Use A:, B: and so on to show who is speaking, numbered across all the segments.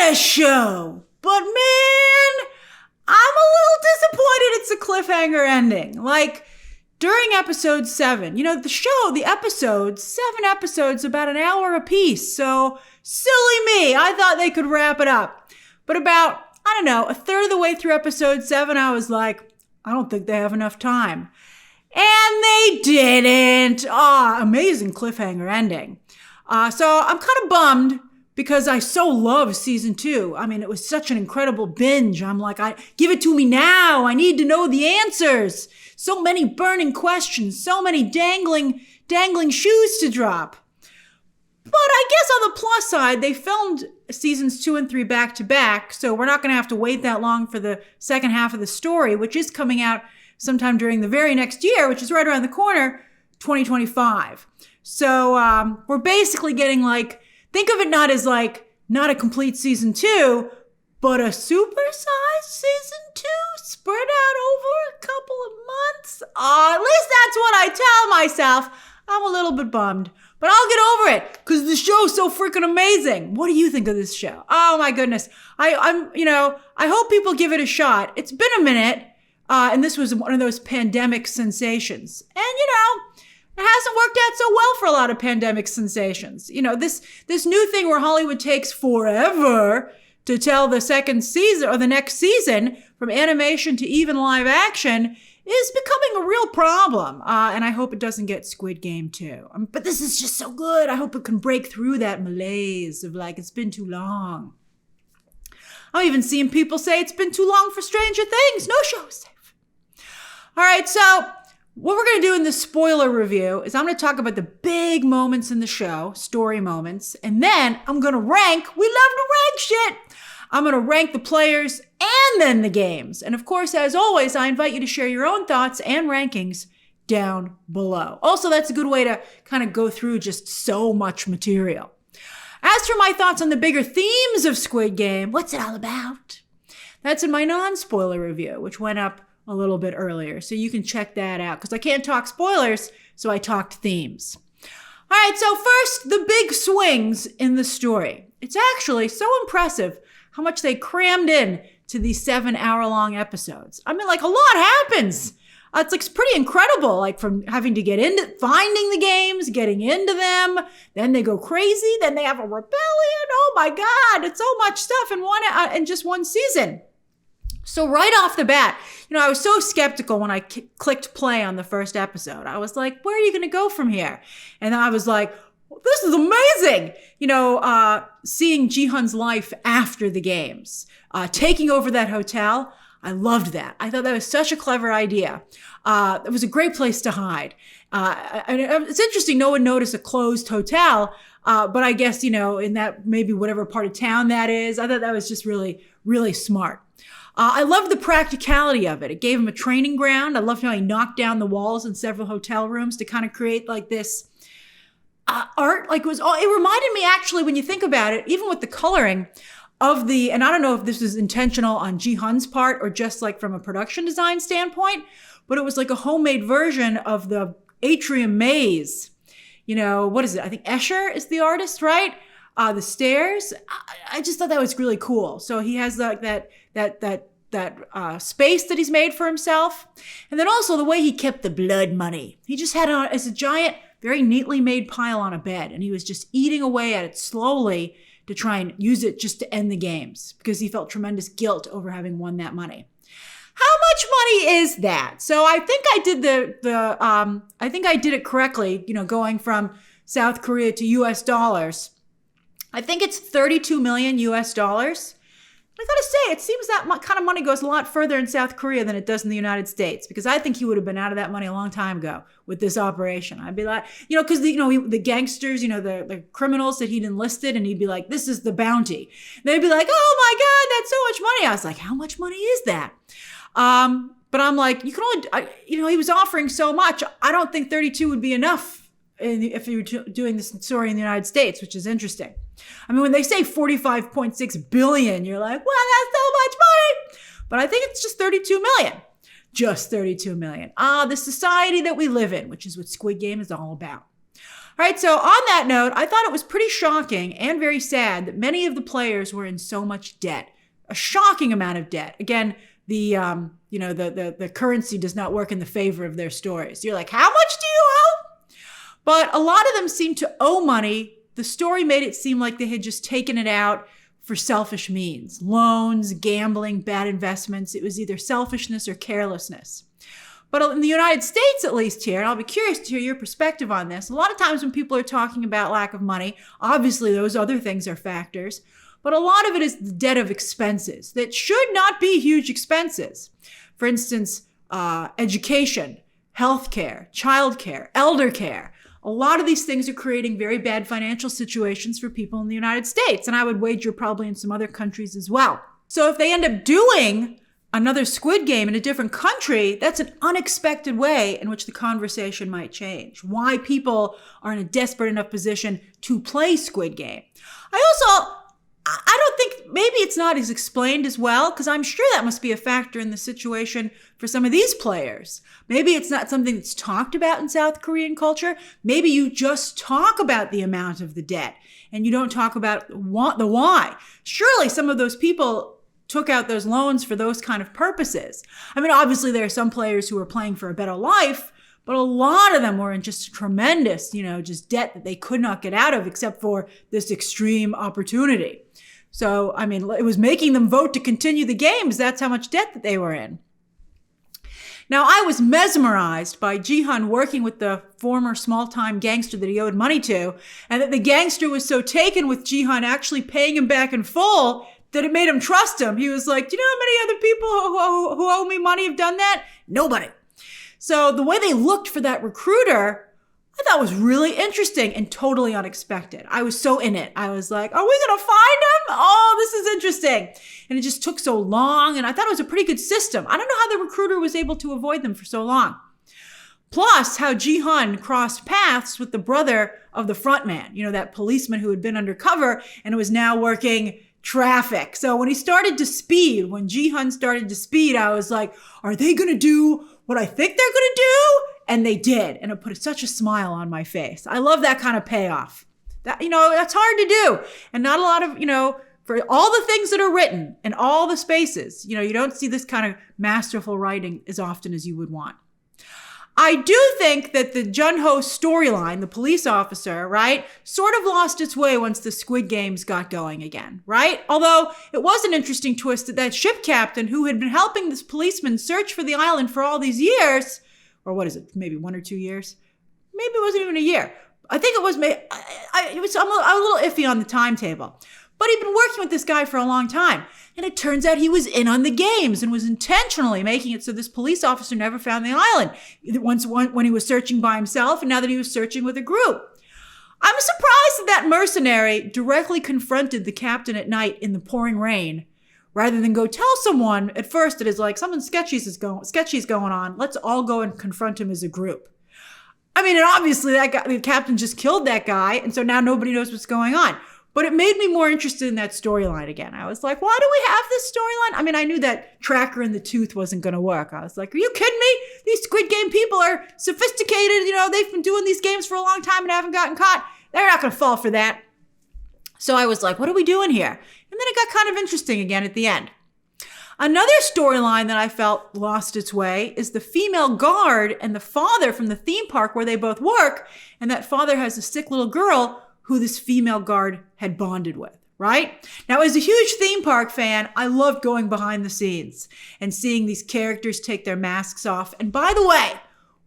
A: a show. But man, I'm a little disappointed it's a cliffhanger ending. Like, during episode 7, the episodes, 7 episodes, about an hour apiece. So, silly me. I thought they could wrap it up. But about, a third of the way through episode 7, I was like, I don't think they have enough time. And they didn't. Amazing cliffhanger ending. So I'm kind of bummed because I so love season 2. I mean, it was such an incredible binge. I'm like, give it to me now. I need to know the answers. So many burning questions, so many dangling shoes to drop. But I guess on the plus side, they filmed seasons 2 and 3 back to back. So we're not going to have to wait that long for the second half of the story, which is coming out sometime during the very next year, which is right around the corner, 2025. So we're basically getting think of it not as not a complete season 2, but a supersized season 2 spread out over a couple of months. At least that's what I tell myself. I'm a little bit bummed, but I'll get over it because the show's so freaking amazing. What do you think of this show? Oh my goodness. I hope people give it a shot. It's been a minute. And this was one of those pandemic sensations. And, it hasn't worked out so well for a lot of pandemic sensations. This new thing where Hollywood takes forever to tell the second season or the next season from animation to even live action is becoming a real problem. And I hope it doesn't get Squid Game too. But this is just so good. I hope it can break through that malaise of it's been too long. I'm even seeing people say it's been too long for Stranger Things. No show is safe. All right, so what we're going to do in this spoiler review is I'm going to talk about the big moments in the show, story moments, and then I'm going to rank. We love to rank shit. I'm going to rank the players and then the games. And of course, as always, I invite you to share your own thoughts and rankings down below. Also, that's a good way to kind of go through just so much material. As for my thoughts on the bigger themes of Squid Game, what's it all about? That's in my non-spoiler review, which went up a little bit earlier. So you can check that out because I can't talk spoilers, so I talked themes. All right, so first, the big swings in the story. It's actually so impressive how much they crammed in to these 7-hour-long episodes. I mean, a lot happens. It's pretty incredible, from having to get into finding the games, getting into them, then they go crazy, then they have a rebellion. Oh my God, it's so much stuff in just one season. So right off the bat, I was so skeptical when I clicked play on the first episode. I was like, where are you going to go from here? And I was like, this is amazing. Seeing Ji-hun's life after the games, taking over that hotel. I loved that. I thought that was such a clever idea. It was a great place to hide. It's interesting. No one noticed a closed hotel. But I guess, in that maybe whatever part of town that is, I thought that was just really, really smart. I loved the practicality of it. It gave him a training ground. I loved how he knocked down the walls in several hotel rooms to kind of create this art. It reminded me actually, when you think about it, even with the coloring of and I don't know if this was intentional on Ji-hun's part or just from a production design standpoint, but it was a homemade version of the atrium maze. What is it? I think Escher is the artist, right? The stairs. I just thought that was really cool. So he has that space that he's made for himself. And then also the way he kept the blood money. He just had it as a giant, very neatly made pile on a bed. And he was just eating away at it slowly to try and use it just to end the games because he felt tremendous guilt over having won that money. How much money is that? So I think I did I think I did it correctly, going from South Korea to US dollars. I think it's 32 million US dollars. I gotta say, it seems that kind of money goes a lot further in South Korea than it does in the United States, because I think he would have been out of that money a long time ago with this operation. I'd be like, because the gangsters, the criminals that he'd enlisted, and he'd be like, this is the bounty. And they'd be like, oh my God, that's so much money. I was like, how much money is that? But I'm like, you can only, he was offering so much. I don't think 32 would be enough if you were doing this story in the United States, which is interesting. I mean, when they say 45.6 billion, you're like, well, that's so much money. But I think it's just 32 million. Just 32 million. The society that we live in, which is what Squid Game is all about. All right, so on that note, I thought it was pretty shocking and very sad that many of the players were in so much debt. A shocking amount of debt. Again, the currency does not work in the favor of their stories. You're like, how much do you owe? But a lot of them seemed to owe money. The story made it seem like they had just taken it out for selfish means. Loans, gambling, bad investments. It was either selfishness or carelessness. But in the United States, at least here, and I'll be curious to hear your perspective on this, a lot of times when people are talking about lack of money, obviously those other things are factors, but a lot of it is the debt of expenses that should not be huge expenses. For instance, education, healthcare, childcare, elder care. A lot of these things are creating very bad financial situations for people in the United States, and I would wager probably in some other countries as well. So if they end up doing another Squid Game in a different country, that's an unexpected way in which the conversation might change. Why people are in a desperate enough position to play Squid Game. I don't think, maybe it's not as explained as well, because I'm sure that must be a factor in the situation for some of these players. Maybe it's not something that's talked about in South Korean culture. Maybe you just talk about the amount of the debt and you don't talk about the why. Surely some of those people took out those loans for those kind of purposes. I mean, obviously there are some players who are playing for a better life, but a lot of them were in just tremendous, just debt that they could not get out of except for this extreme opportunity. So, I mean, it was making them vote to continue the games. That's how much debt that they were in. Now, I was mesmerized by Ji-hun working with the former small-time gangster that he owed money to, and that the gangster was so taken with Ji-hun actually paying him back in full that it made him trust him. He was like, do you know how many other people who owe me money have done that? Nobody. So the way they looked for that recruiter, I thought was really interesting and totally unexpected. I was so in it. I was like, are we going to find him? Oh, this is interesting. And it just took so long. And I thought it was a pretty good system. I don't know how the recruiter was able to avoid them for so long. Plus, how Ji-hun crossed paths with the brother of the frontman, that policeman who had been undercover and was now working traffic. So when when Ji-hun started to speed, I was like, are they going to do what I think they're going to do? And they did. And it put such a smile on my face. I love that kind of payoff. That's hard to do. And not a lot of, for all the things that are written in all the spaces, you don't see this kind of masterful writing as often as you would want. I do think that the Jun-ho storyline, the police officer, right, sort of lost its way once the Squid Games got going again, right? Although it was an interesting twist that ship captain who had been helping this policeman search for the island for all these years, or what is it, maybe 1 or 2 years? Maybe it wasn't even a year. I think it was, I'm a little iffy on the timetable. But he'd been working with this guy for a long time. And it turns out he was in on the games and was intentionally making it so this police officer never found the island. Once when he was searching by himself and now that he was searching with a group. I'm surprised that mercenary directly confronted the captain at night in the pouring rain rather than go tell someone at first it is like something sketchy is going on. Let's all go and confront him as a group. I mean, and obviously the captain just killed that guy. And so now nobody knows what's going on. But it made me more interested in that storyline again. I was like, why do we have this storyline? I mean, I knew that Tracker in the Tooth wasn't going to work. I was like, are you kidding me? These Squid Game people are sophisticated. They've been doing these games for a long time and haven't gotten caught. They're not going to fall for that. So I was like, what are we doing here? And then it got kind of interesting again at the end. Another storyline that I felt lost its way is the female guard and the father from the theme park where they both work. And that father has a sick little girl who this female guard had bonded with, right? Now, as a huge theme park fan, I loved going behind the scenes and seeing these characters take their masks off. And by the way,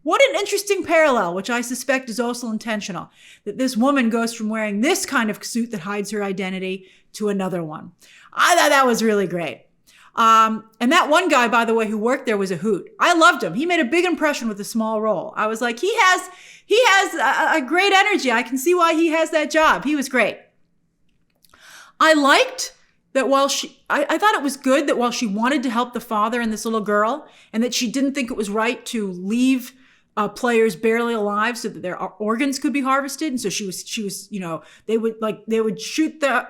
A: what an interesting parallel, which I suspect is also intentional, that this woman goes from wearing this kind of suit that hides her identity to another one. I thought that was really great. And that one guy, by the way, who worked there was a hoot. I loved him. He made a big impression with a small role. I was like, he has a great energy. I can see why he has that job. He was great. I liked that I thought it was good that while she wanted to help the father and this little girl, and that she didn't think it was right to leave players barely alive so that their organs could be harvested. And so she was, they would shoot those,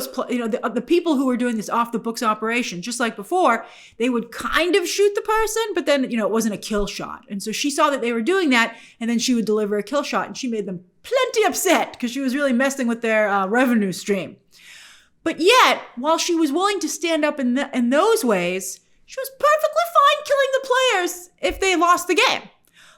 A: the people who were doing this off the books operation, just like before, they would kind of shoot the person, but then, it wasn't a kill shot. And so she saw that they were doing that, and then she would deliver a kill shot, and she made them plenty upset because she was really messing with their revenue stream. But yet, while she was willing to stand up in those ways, she was perfectly fine killing the players if they lost the game.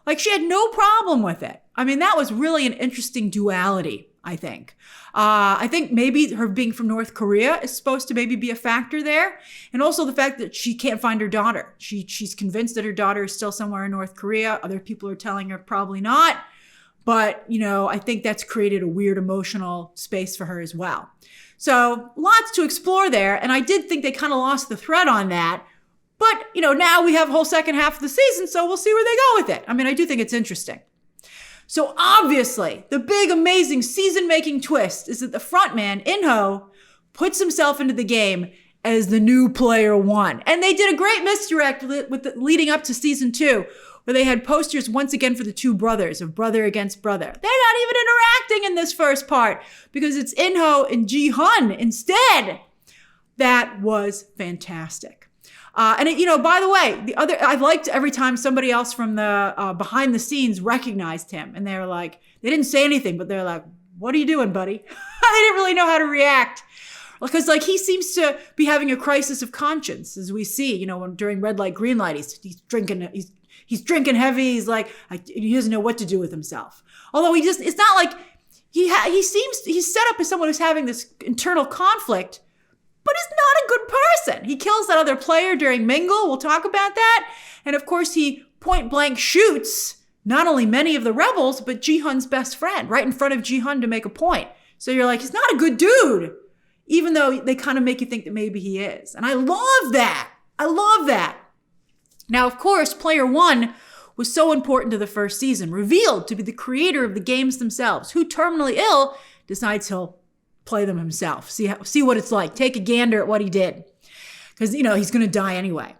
A: Like, she had no problem with it. I mean, that was really an interesting duality, I think. I think maybe her being from North Korea is supposed to maybe be a factor there. And also the fact that she can't find her daughter. She's convinced that her daughter is still somewhere in North Korea. Other people are telling her probably not. But, I think that's created a weird emotional space for her as well. So lots to explore there. And I did think they kind of lost the thread on that. But, now we have a whole second half of the season, so we'll see where they go with it. I mean, I do think it's interesting. So obviously, the big, amazing season-making twist is that the frontman, In-ho, puts himself into the game as the new player one. And they did a great misdirect leading up to season 2, where they had posters once again for the two brothers, of brother against brother. They're not even interacting in this first part because it's In-ho and Ji-hun instead. That was fantastic. By the way, I liked every time somebody else from the behind the scenes recognized him, and they were like, they didn't say anything, but they're like, "What are you doing, buddy?" They didn't really know how to react. Because he seems to be having a crisis of conscience, as we see, during red light, green light, he's drinking, he's drinking heavy. He's like, he doesn't know what to do with himself. Although it's not like he's set up as someone who's having this internal conflict, but he's not a good person. He kills that other player during Mingle. We'll talk about that. And of course, he point blank shoots not only many of the rebels, but Ji-hun's best friend right in front of Ji-hun to make a point. So you're like, he's not a good dude, even though they kind of make you think that maybe he is. And I love that. I love that. Now, of course, player one was so important to the first season, revealed to be the creator of the games themselves, who, terminally ill, decides he'll play them himself, see what it's like, take a gander at what he did. Because, he's going to die anyway.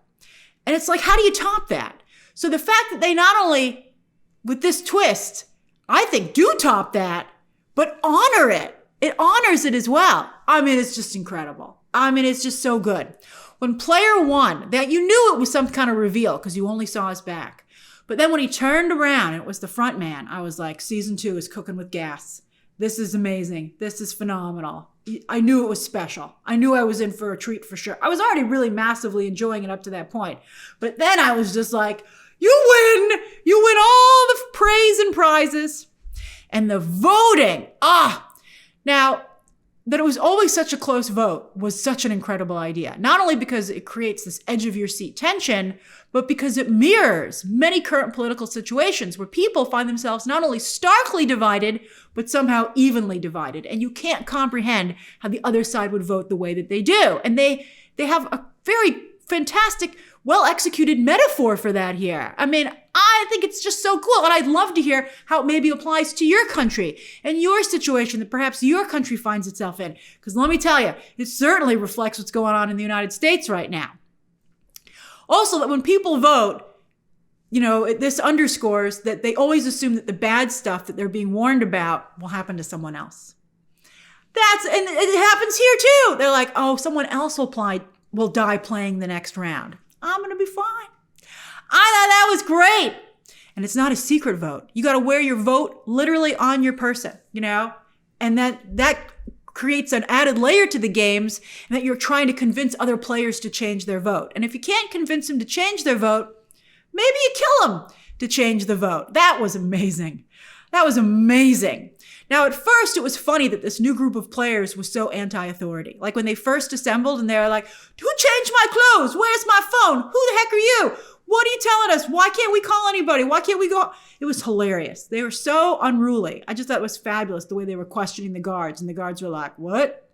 A: And it's like, how do you top that? So the fact that they not only, with this twist, I think do top that, but honor it. It honors it as well. I mean, it's just incredible. I mean, it's just so good. When player one, that you knew it was some kind of reveal because you only saw his back. But then when he turned around and it was the front man, I was like, season 2 is cooking with gas. This is amazing. This is phenomenal. I knew it was special. I knew I was in for a treat for sure. I was already really massively enjoying it up to that point. But then I was just like, you win. You win all the praise and prizes. And the voting. Now, that it was always such a close vote was such an incredible idea. Not only because it creates this edge of your seat tension, but because it mirrors many current political situations where people find themselves not only starkly divided, but somehow evenly divided. And you can't comprehend how the other side would vote the way that they do. And they have a very fantastic, well-executed metaphor for that here. I mean, I think it's just so cool. And I'd love to hear how it maybe applies to your country and your situation that perhaps your country finds itself in. Because let me tell you, it certainly reflects what's going on in the United States right now. Also, that when people vote, this underscores that they always assume that the bad stuff that they're being warned about will happen to someone else. And it happens here too. They're like, oh, someone else will die playing the next round. I'm going to be fine. I thought that was great. And it's not a secret vote. You got to wear your vote literally on your person, and that creates an added layer to the games, and that you're trying to convince other players to change their vote. And if you can't convince them to change their vote, maybe you kill them to change the vote. That was amazing. That was amazing. Now, at first, it was funny that this new group of players was so anti-authority. Like when they first assembled and they were like, who changed my clothes? Where's my phone? Who the heck are you? What are you telling us? Why can't we call anybody? Why can't we go? It was hilarious. They were so unruly. I just thought it was fabulous the way they were questioning the guards. And the guards were like, what?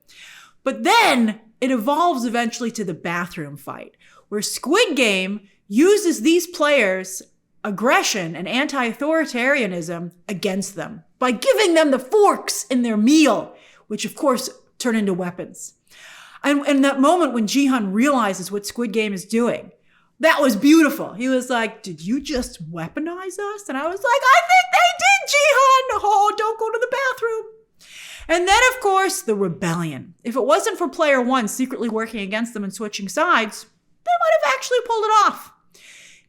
A: But then it evolves eventually to the bathroom fight, where Squid Game uses these players' aggression and anti-authoritarianism against them by giving them the forks in their meal, which of course turn into weapons. And that moment when Ji-hun realizes what Squid Game is doing, That was beautiful. He was like, did you just weaponize us? And I was like, I think they did, Jihan. Oh, don't go to the bathroom. And then, of course, the rebellion. If it wasn't for player one secretly working against them and switching sides, they might have actually pulled it off.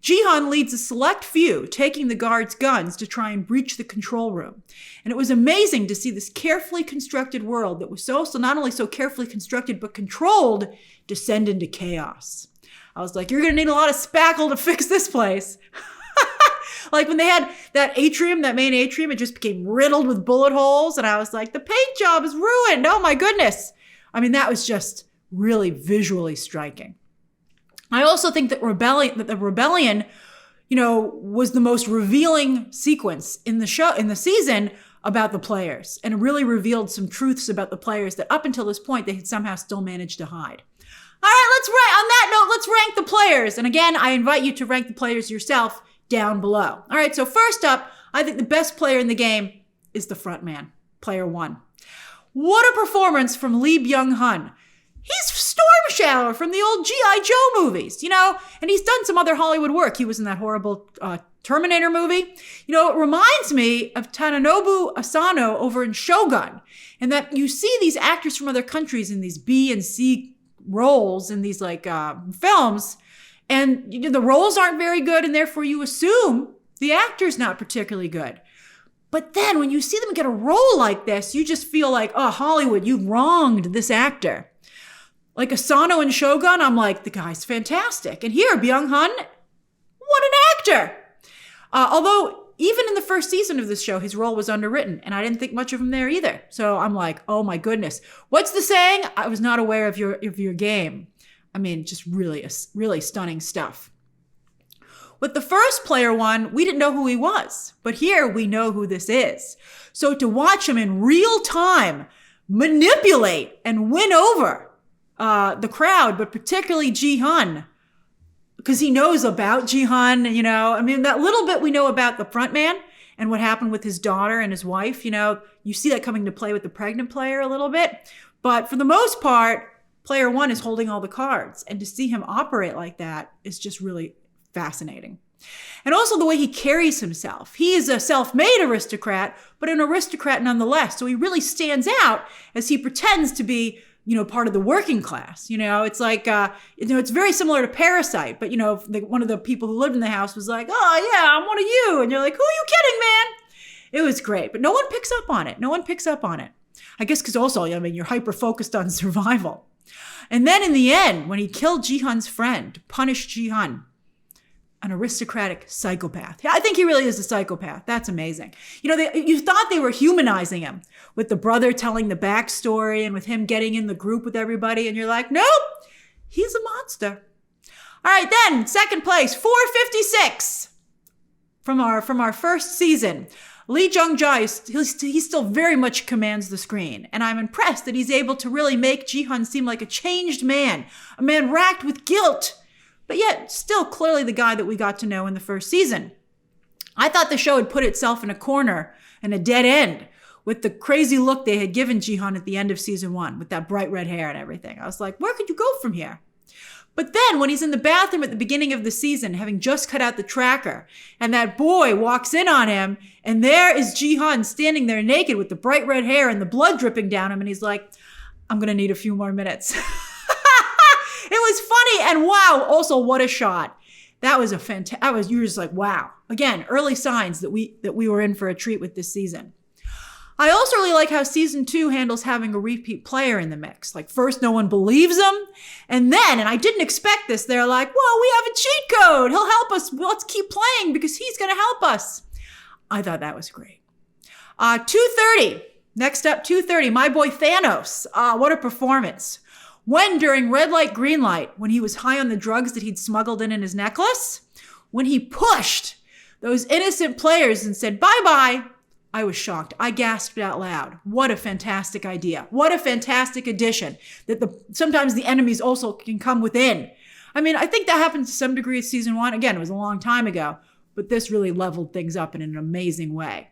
A: Jihan leads a select few, taking the guards' guns to try and breach the control room. And it was amazing to see this carefully constructed world that was so not only so carefully constructed, but controlled, descend into chaos. I was like, you're going to need a lot of spackle to fix this place. Like when they had that atrium, that main atrium, it just became riddled with bullet holes. And I was like, the paint job is ruined. Oh my goodness. I mean, that was just really visually striking. I also think that the rebellion, was the most revealing sequence in the season about the players. And it really revealed some truths about the players that up until this point, they had somehow still managed to hide. All right, on that note, let's rank the players. And again, I invite you to rank the players yourself down below. All right, so first up, I think the best player in the game is the front man, player one. What a performance from Lee Byung-hun. He's Storm Shadow from the old G.I. Joe movies, and he's done some other Hollywood work. He was in that horrible Terminator movie. It reminds me of Tadanobu Asano over in Shogun, and that you see these actors from other countries in these B and C roles in these films, and the roles aren't very good, and therefore you assume the actor's not particularly good. But then when you see them get a role like this, you just feel like, oh, Hollywood, you've wronged this actor. Like Asano in Shogun, I'm like, the guy's fantastic. And here, Byung-hun, what an actor. Although even in the first season of this show, his role was underwritten, and I didn't think much of him there either. So I'm like, oh my goodness. What's the saying? I was not aware of your game. I mean, just really stunning stuff. With the first player one, we didn't know who he was, but here we know who this is. So to watch him in real time manipulate and win over the crowd, but particularly Jihan, because he knows about Jihan, that little bit we know about the front man and what happened with his daughter and his wife, you see that coming to play with the pregnant player a little bit. But for the most part, player one is holding all the cards, and to see him operate like that is just really fascinating. And also the way he carries himself. He is a self-made aristocrat, but an aristocrat nonetheless. So he really stands out as he pretends to be part of the working class. It's like, it's very similar to Parasite, but, one of the people who lived in the house was like, oh yeah, I'm one of you. And you're like, who are you kidding, man? It was great, but no one picks up on it. I guess because also, you're hyper-focused on survival. And then in the end, when he killed Jihan's friend to punish Jihan, an aristocratic psychopath. I think he really is a psychopath. That's amazing. You thought they were humanizing him with the brother telling the backstory and with him getting in the group with everybody. And you're like, nope, he's a monster. All right, then second place, 456 from our first season. Lee Jung-jae, he still very much commands the screen. And I'm impressed that he's able to really make Jihan seem like a changed man, a man racked with guilt, but yet still clearly the guy that we got to know in the first season. I thought the show had put itself in a corner and a dead end with the crazy look they had given Jihan at the end of season one with that bright red hair and everything. I was like, where could you go from here? But then when he's in the bathroom at the beginning of the season, having just cut out the tracker, and that boy walks in on him, and there is Jihan standing there naked with the bright red hair and the blood dripping down him, and he's like, I'm going to need a few more minutes. It was funny, and wow, also what a shot. That was you were just like, wow. Again, early signs that we were in for a treat with this season. I also really like how season 2 handles having a repeat player in the mix. Like first, no one believes him. And then, and I didn't expect this, they're like, whoa, we have a cheat code. He'll help us. Let's keep playing because he's going to help us. I thought that was great. 2:30. Next up, 2:30. My boy Thanos. What a performance. When during red light, green light, when he was high on the drugs that he'd smuggled in his necklace, when he pushed those innocent players and said, bye-bye, I was shocked. I gasped out loud. What a fantastic idea. What a fantastic addition that sometimes the enemies also can come within. I mean, I think that happened to some degree in season 1. Again, it was a long time ago, but this really leveled things up in an amazing way.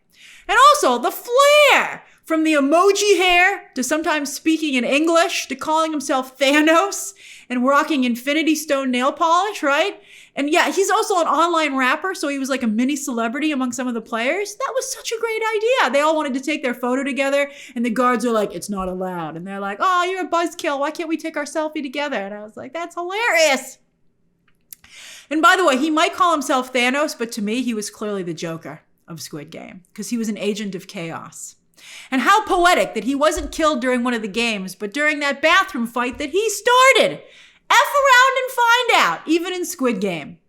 A: And also the flair from the emoji hair to sometimes speaking in English to calling himself Thanos and rocking Infinity Stone nail polish, right? And yeah, he's also an online rapper, so he was like a mini celebrity among some of the players. That was such a great idea. They all wanted to take their photo together, and the guards are like, it's not allowed. And they're like, oh, you're a buzzkill. Why can't we take our selfie together? And I was like, that's hilarious. And by the way, he might call himself Thanos, but to me, he was clearly the Joker of Squid Game because he was an agent of chaos. And how poetic that he wasn't killed during one of the games, but during that bathroom fight that he started. F around and find out, even in Squid Game.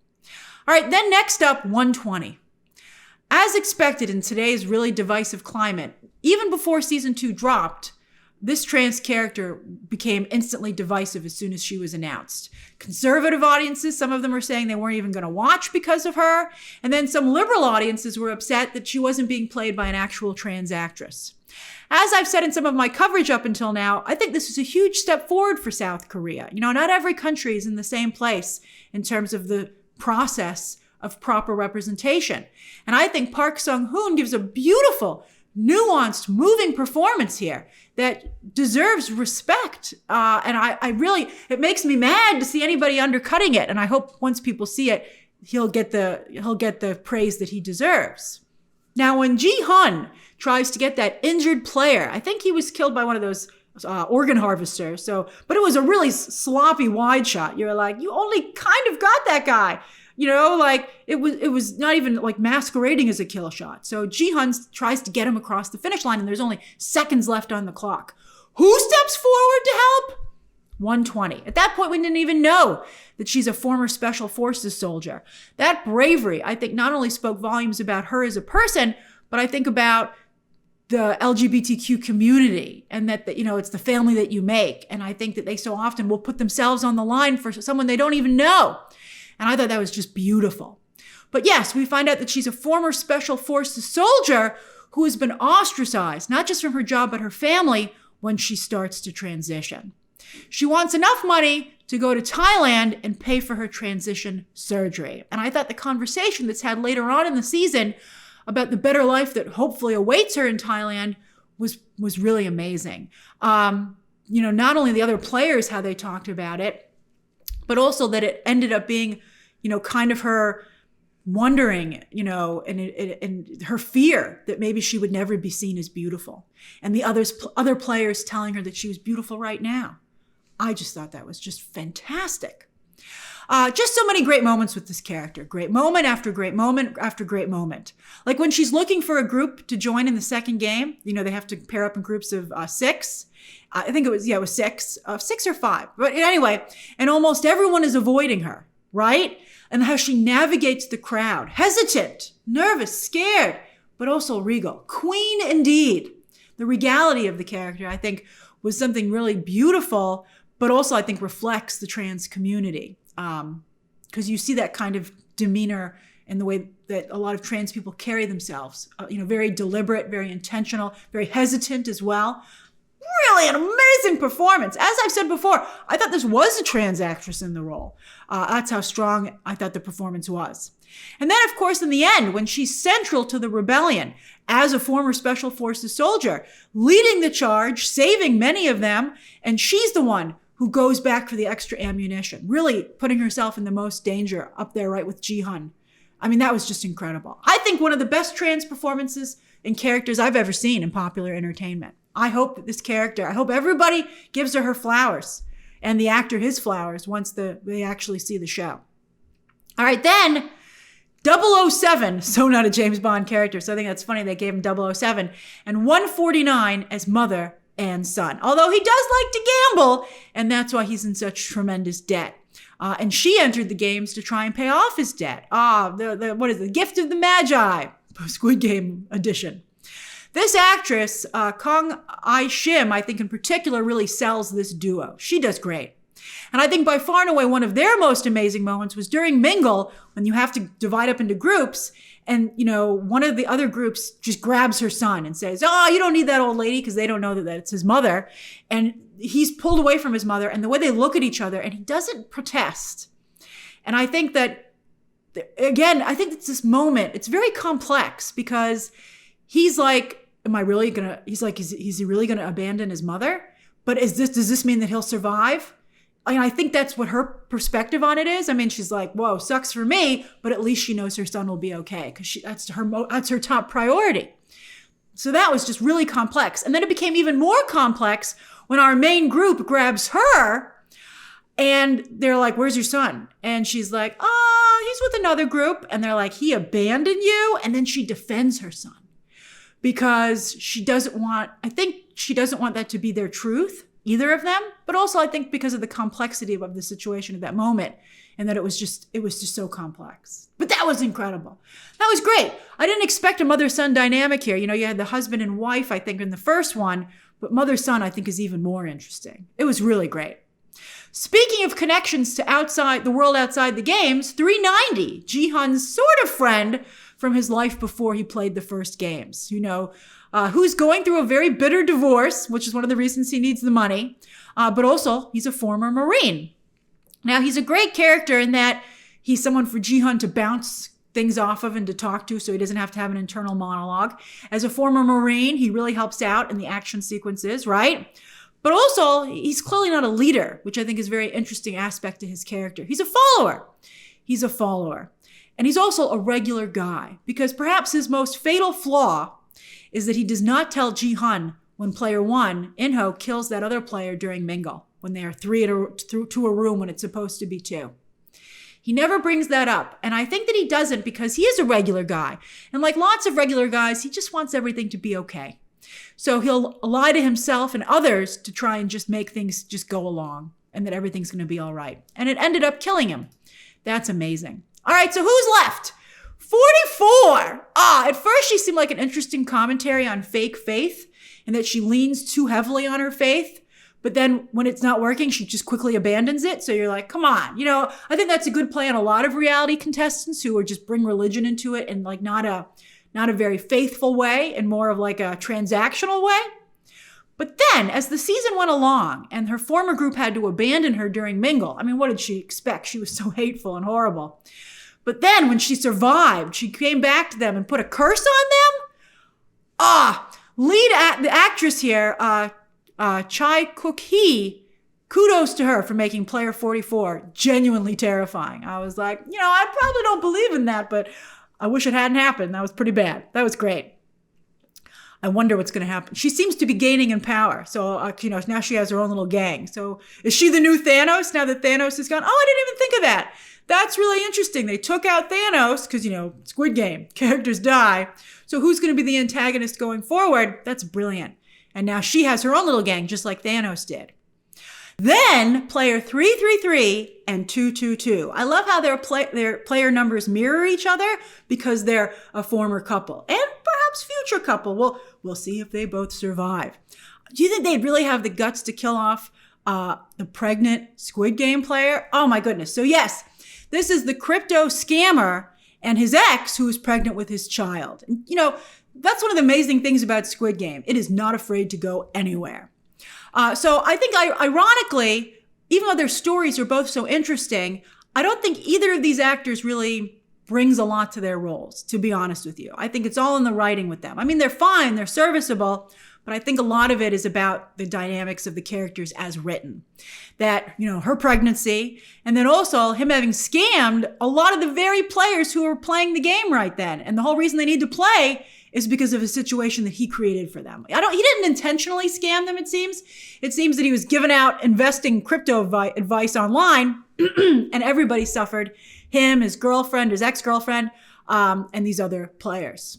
A: All right, then next up, 120. As expected in today's really divisive climate, even before season 2 dropped, this trans character became instantly divisive as soon as she was announced. Conservative audiences, some of them are saying they weren't even going to watch because of her. And then some liberal audiences were upset that she wasn't being played by an actual trans actress. As I've said in some of my coverage up until now, I think this is a huge step forward for South Korea. You know, not every country is in the same place in terms of the process of proper representation. And I think Park Sung-hoon gives a beautiful, nuanced, moving performance here that deserves respect. And I really, it makes me mad to see anybody undercutting it. And I hope once people see it, he'll get the praise that he deserves. Now, when Ji-hun tries to get that injured player, I think he was killed by one of those organ harvesters. But it was a really sloppy wide shot. You're like, you only kind of got that guy. You know, like it was not even like masquerading as a kill shot. So Ji-hun tries to get him across the finish line and there's only seconds left on the clock. Who steps forward to help? 120. At that point, we didn't even know that she's a former Special Forces soldier. That bravery, I think, not only spoke volumes about her as a person, but I think about the LGBTQ community and that, you know, it's the family that you make. And I think that they so often will put themselves on the line for someone they don't even know. And I thought that was just beautiful. But yes, we find out that she's a former Special Forces soldier who has been ostracized, not just from her job, but her family when she starts to transition. She wants enough money to go to Thailand and pay for her transition surgery. And I thought the conversation that's had later on in the season about the better life that hopefully awaits her in Thailand was really amazing. You know, not only the other players, how they talked about it, but also that it ended up being, you know, kind of her wondering, you know, and her fear that maybe she would never be seen as beautiful. And the other players telling her that she was beautiful right now. I just thought that was just fantastic. Just so many great moments with this character. Great moment after great moment after great moment. Like when she's looking for a group to join in the second game, you know, they have to pair up in groups of 6. I think it was 6, 6 or 5. But anyway, and almost everyone is avoiding her, right? And how she navigates the crowd, hesitant, nervous, scared, but also regal. Queen indeed. The regality of the character, I think, was something really beautiful, but also I think reflects the trans community. Because you see that kind of demeanor in the way that a lot of trans people carry themselves, you know, very deliberate, very intentional, very hesitant as well. Really an amazing performance. As I've said before, I thought this was a trans actress in the role. That's how strong I thought the performance was. And then, of course, in the end, when she's central to the rebellion as a former Special Forces soldier, leading the charge, saving many of them, and she's the one who goes back for the extra ammunition, really putting herself in the most danger up there right with Ji-hun. I mean, that was just incredible. I think one of the best trans performances and characters I've ever seen in popular entertainment. I hope that this character, I hope everybody gives her flowers and the actor his flowers once they actually see the show. All right, then 007, so not a James Bond character, so I think that's funny they gave him 007, and 149 as mother and son. Although he does like to gamble, and that's why he's in such tremendous debt. And she entered the games to try and pay off his debt. What is it? The Gift of the Magi, Squid Game edition. This actress, Kang Ai-shim, I think in particular, really sells this duo. She does great. And I think by far and away one of their most amazing moments was during Mingle, when you have to divide up into groups, and, you know, one of the other groups just grabs her son and says, oh, you don't need that old lady, because they don't know that it's his mother. And he's pulled away from his mother, and the way they look at each other, and he doesn't protest. And I think that, again, I think it's this moment, it's very complex, because he's like, is he really gonna abandon his mother? But does this mean that he'll survive? I think that's what her perspective on it is. I mean, she's like, whoa, sucks for me, but at least she knows her son will be okay because that's her top priority. So that was just really complex. And then it became even more complex when our main group grabs her and they're like, where's your son? And she's like, oh, he's with another group. And they're like, he abandoned you? And then she defends her son because she doesn't want that to be their truth, either of them. But also I think because of the complexity of the situation at that moment and that it was just so complex. But that was incredible. That was great. I didn't expect a mother-son dynamic here. You had the husband and wife, I think, in the first one, but mother-son, I think, is even more interesting. It was really great. Speaking of connections to the world outside the games, 390, Ji-hun's sort of friend from his life before he played the first games, who's going through a very bitter divorce, which is one of the reasons he needs the money, but also he's a former Marine. Now, he's a great character in that he's someone for Ji-hun to bounce things off of and to talk to so he doesn't have to have an internal monologue. As a former Marine, he really helps out in the action sequences, right? But also, he's clearly not a leader, which I think is a very interesting aspect to his character. He's a follower. And he's also a regular guy because perhaps his most fatal flaw is that he does not tell Ji-hun when player one, In-ho, kills that other player during Mingle, when they are three to a room when it's supposed to be two. He never brings that up. And I think that he doesn't because he is a regular guy. And like lots of regular guys, he just wants everything to be okay. So he'll lie to himself and others to try and just make things just go along and that everything's going to be all right. And it ended up killing him. That's amazing. All right, so who's left? 44. At first she seemed like an interesting commentary on fake faith and that she leans too heavily on her faith. But then when it's not working, she just quickly abandons it. So you're like, come on. I think that's a good play on a lot of reality contestants who are just bring religion into it and like not a very faithful way and more of like a transactional way. But then as the season went along and her former group had to abandon her during Mingle, I mean, what did she expect? She was so hateful and horrible. But then when she survived, she came back to them and put a curse on them. The actress here, Chai Cook-hee, kudos to her for making player 44 genuinely terrifying. I was like, I probably don't believe in that, but I wish it hadn't happened. That was pretty bad. That was great. I wonder what's going to happen. She seems to be gaining in power. So, now she has her own little gang. So is she the new Thanos now that Thanos is gone? Oh, I didn't even think of that. That's really interesting. They took out Thanos because, Squid Game, characters die. So who's going to be the antagonist going forward? That's brilliant. And now she has her own little gang, just like Thanos did. Then player 333 and 222. I love how their player numbers mirror each other because they're a former couple and perhaps future couple. We'll see if they both survive. Do you think they'd really have the guts to kill off the pregnant Squid Game player? Oh my goodness. So yes, this is the crypto scammer and his ex who is pregnant with his child. That's one of the amazing things about Squid Game. It is not afraid to go anywhere. So I think ironically, even though their stories are both so interesting, I don't think either of these actors really brings a lot to their roles, to be honest with you. I think it's all in the writing with them. I mean, they're fine, they're serviceable, but I think a lot of it is about the dynamics of the characters as written. That, her pregnancy, and then also him having scammed a lot of the very players who were playing the game right then. And the whole reason they need to play is because of a situation that he created for them. He didn't intentionally scam them, it seems. It seems that he was giving out investing crypto advice online and everybody suffered. Him, his girlfriend, his ex-girlfriend, and these other players.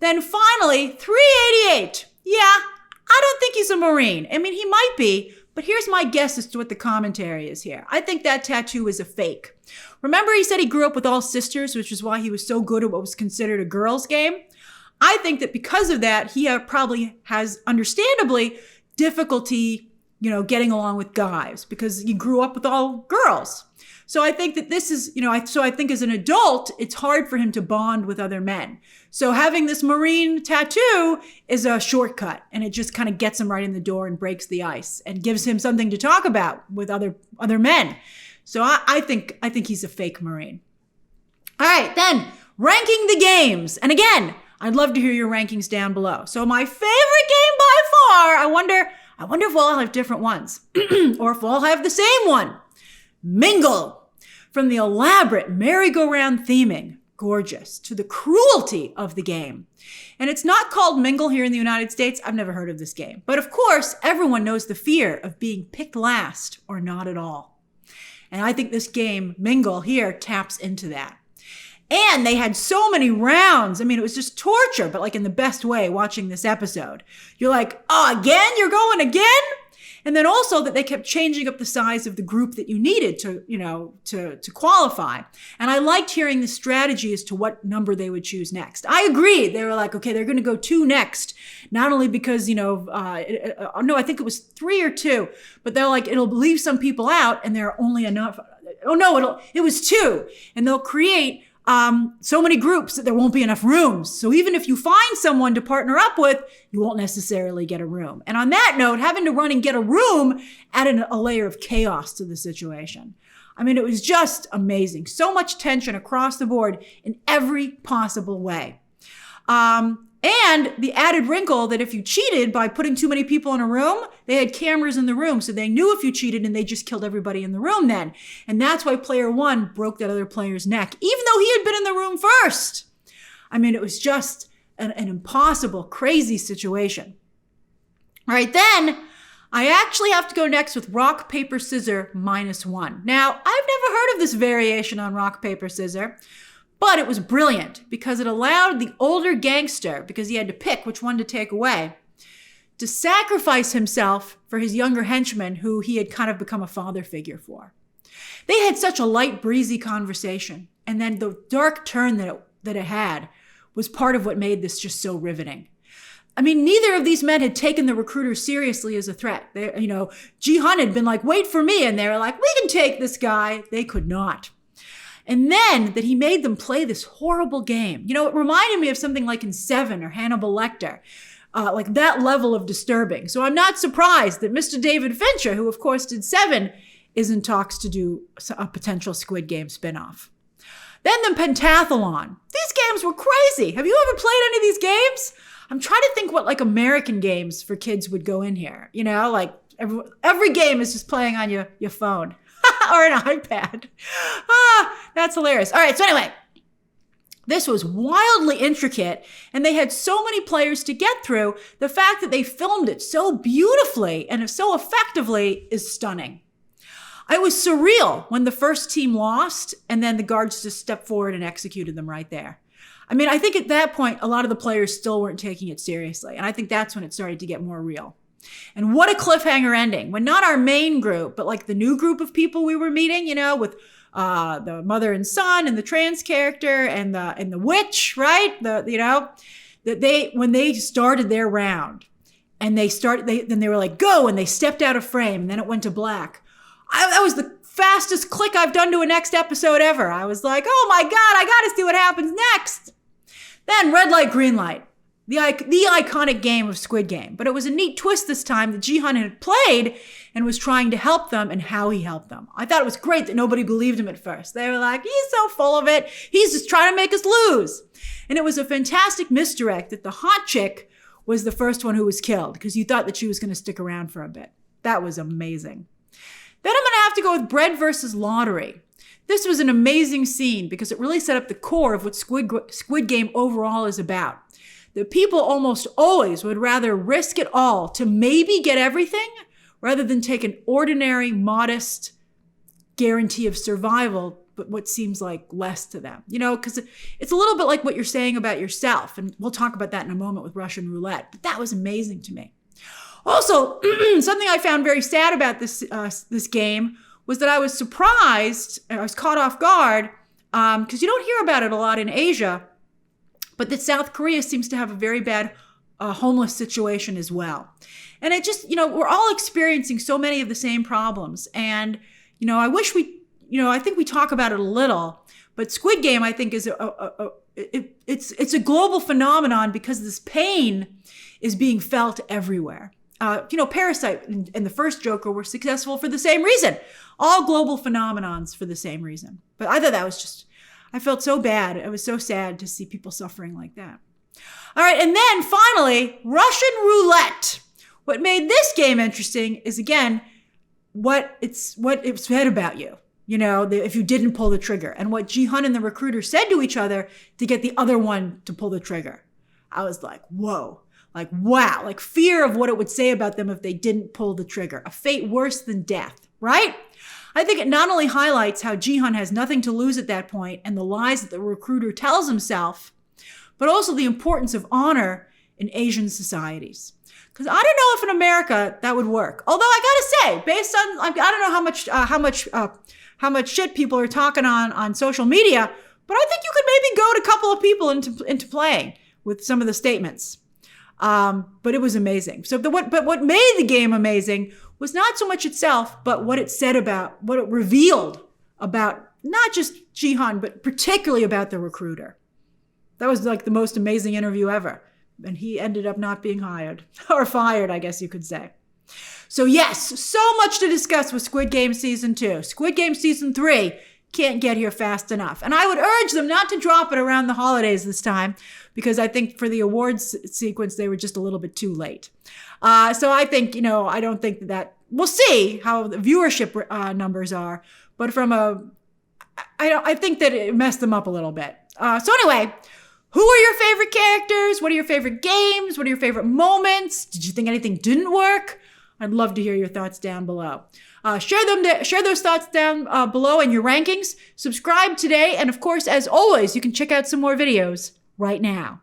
A: Then finally, 388. Yeah, I don't think he's a Marine. I mean, he might be, but here's my guess as to what the commentary is here. I think that tattoo is a fake. Remember he said he grew up with all sisters, which is why he was so good at what was considered a girls' game? I think that because of that, he probably has, understandably, difficulty, getting along with guys because he grew up with all girls. So I think that this is, I think as an adult, it's hard for him to bond with other men. So having this Marine tattoo is a shortcut and it just kind of gets him right in the door and breaks the ice and gives him something to talk about with other men. So I think he's a fake Marine. All right, then ranking the games. And again, I'd love to hear your rankings down below. So my favorite game by far, I wonder if we'll all have different ones or if we'll all have the same one. Mingle. From the elaborate merry-go-round theming, gorgeous, to the cruelty of the game. And it's not called Mingle here in the United States. I've never heard of this game. But of course, everyone knows the fear of being picked last or not at all. And I think this game, Mingle, here taps into that. And they had so many rounds. I mean, it was just torture, but like in the best way watching this episode. You're like, oh, again? You're going again? And then also that they kept changing up the size of the group that you needed to qualify. And I liked hearing the strategy as to what number they would choose next. I agreed. They were like, okay, they're going to go 2 next. Not only because, no, I think it was 3 or 2, but they're like, it'll leave some people out and there are only enough. Oh no, it was 2. And they'll create so many groups that there won't be enough rooms. So even if you find someone to partner up with, you won't necessarily get a room. And on that note, having to run and get a room added a layer of chaos to the situation. I mean, it was just amazing. So much tension across the board in every possible way. And the added wrinkle that if you cheated by putting too many people in a room, they had cameras in the room. So they knew if you cheated and they just killed everybody in the room then. And that's why player 1 broke that other player's neck, even though he had been in the room first. I mean, it was just an impossible, crazy situation. All right, then I actually have to go next with rock, paper, scissors -1. Now, I've never heard of this variation on rock, paper, scissors. But it was brilliant because it allowed the older gangster, because he had to pick which one to take away, to sacrifice himself for his younger henchman who he had kind of become a father figure for. They had such a light, breezy conversation. And then the dark turn that it had was part of what made this just so riveting. I mean, neither of these men had taken the recruiter seriously as a threat. Ji-hun had been like, wait for me. And they were like, we can take this guy. They could not. And then that he made them play this horrible game. It reminded me of something like in Seven or Hannibal Lecter, like that level of disturbing. So I'm not surprised that Mr. David Fincher, who of course did Seven, is in talks to do a potential Squid Game spinoff. Then the pentathlon. These games were crazy. Have you ever played any of these games? I'm trying to think what like American games for kids would go in here. Like every game is just playing on your phone. Or an iPad. That's hilarious. All right, so anyway, this was wildly intricate, and they had so many players to get through. The fact that they filmed it so beautifully and so effectively is stunning. It was surreal when the first team lost, and then the guards just stepped forward and executed them right there. I mean, I think at that point, a lot of the players still weren't taking it seriously, and I think that's when it started to get more real. And what a cliffhanger ending, when not our main group, but like the new group of people we were meeting, with the mother and son and the trans character and the witch, right? When they started their round and then they were like, go, and they stepped out of frame and then it went to black. That was the fastest click I've done to a next episode ever. I was like, oh my God, I got to see what happens next. Then red light, green light. The iconic game of Squid Game. But it was a neat twist this time that Ji-hun had played and was trying to help them and how he helped them. I thought it was great that nobody believed him at first. They were like, he's so full of it. He's just trying to make us lose. And it was a fantastic misdirect that the hot chick was the first one who was killed because you thought that she was going to stick around for a bit. That was amazing. Then I'm going to have to go with bread versus lottery. This was an amazing scene because it really set up the core of what Squid Game overall is about. That people almost always would rather risk it all to maybe get everything rather than take an ordinary, modest guarantee of survival, but what seems like less to them. Because it's a little bit like what you're saying about yourself. And we'll talk about that in a moment with Russian roulette. But that was amazing to me. Also, something I found very sad about this game was that I was surprised, I was caught off guard, because you don't hear about it a lot in Asia, but that South Korea seems to have a very bad homeless situation as well. And it just, we're all experiencing so many of the same problems. And, I wish I think we talk about it a little, but Squid Game, I think, is it's a global phenomenon because this pain is being felt everywhere. Parasite and the first Joker were successful for the same reason. All global phenomenons for the same reason. But I thought that was I felt so bad. It was so sad to see people suffering like that. All right, and then finally, Russian roulette. What made this game interesting is, again, what it's said about you. if you didn't pull the trigger, and what Ji-hun and the recruiter said to each other to get the other one to pull the trigger. I was like, whoa, like, wow, like fear of what it would say about them if they didn't pull the trigger. A fate worse than death, right? I think it not only highlights how Ji-hun has nothing to lose at that point and the lies that the recruiter tells himself, but also the importance of honor in Asian societies. Because I don't know if in America that would work. Although I gotta say, based on, I don't know how much shit people are talking on social media, but I think you could maybe goad a couple of people into playing with some of the statements. But it was amazing. But what made the game amazing was not so much itself, but what it said about, what it revealed about not just Ji-hun, but particularly about the recruiter. That was like the most amazing interview ever. And he ended up not being hired or fired, I guess you could say. So yes, so much to discuss with Squid Game Season 2. Squid Game Season 3 can't get here fast enough. And I would urge them not to drop it around the holidays this time, because I think for the awards sequence, they were just a little bit too late. So I think, I don't think that we'll see how the viewership numbers are, but I think that it messed them up a little bit. So anyway, who are your favorite characters? What are your favorite games? What are your favorite moments? Did you think anything didn't work? I'd love to hear your thoughts down below. Share those thoughts down below in your rankings. Subscribe today. And of course, as always, you can check out some more videos right now.